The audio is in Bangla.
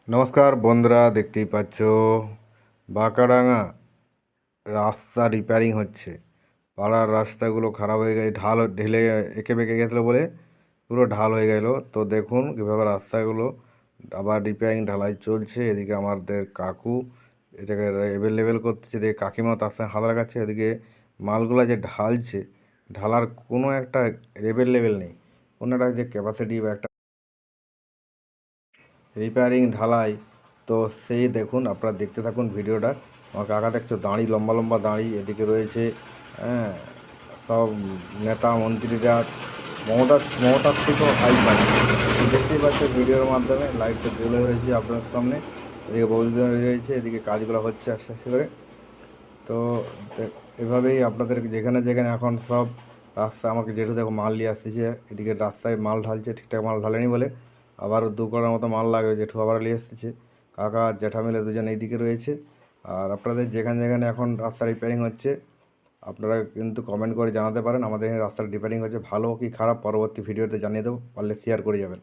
নমস্কার বন্ধুরা, দেখতেই পাচ্ছ বাঁকাডাঙ্গা রাস্তা রিপেয়ারিং হচ্ছে। পাড়ার রাস্তাগুলো খারাপ হয়ে গেছে, ঢাল ঢেলে এঁকে বেঁকে গেছিলো বলে পুরো ঢাল হয়ে গেল। তো দেখুন কীভাবে রাস্তাগুলো আবার রিপেয়ারিং ঢালাই চলছে। এদিকে আমাদের কাকু এটাকে লেভেল করতেছে, এদিকে কাকিমা তার সঙ্গে হাত লাগাচ্ছে। এদিকে মালগুলো যে ঢালছে, ঢালার কোনো একটা লেভেল নেই, কোনো একটা যে ক্যাপাসিটি বা একটা রিপেয়ারিং ঢালাই। তো সেই দেখুন, আপনারা দেখতে থাকুন ভিডিওটা। আমার কাকা দেখছো দাঁড়ি, লম্বা লম্বা দাঁড়ি, এদিকে রয়েছে হ্যাঁ সব নেতা মন্ত্রীরা, মমতার থেকেও হাই পাই। দেখতেই পাচ্ছে ভিডিওর মাধ্যমে লাইভটা তুলে ধরেছি আপনাদের সামনে। এদিকে বৌদিরা রয়েছে, এদিকে কাজগুলো হচ্ছে আস্তে আস্তে করে। তো এভাবেই আপনাদের যেখানে যেখানে এখন সব রাস্তা, আমাকে যেটু দেখো মাল নিয়ে আসতেছে, এদিকে রাস্তায় মাল ঢালছে, ঠিকঠাক মাল ঢালেনি বলে আবার দু করার মতো মাল লাগবে, জেঠু আবার নিয়ে আসতেছে। কাকা আর জ্যাঠা মিলে দুজন এইদিকে রয়েছে। আর আপনাদের যেখানে যেখানে এখন রাস্তা রিপেয়ারিং হচ্ছে, আপনারা কিন্তু কমেন্ট করে জানাতে পারেন আমাদের এখানে রাস্তার রিপেয়ারিং হচ্ছে। ভালো কি খারাপ পরবর্তী ভিডিওতে জানিয়ে দেবো, পারলে শেয়ার করে যাবেন।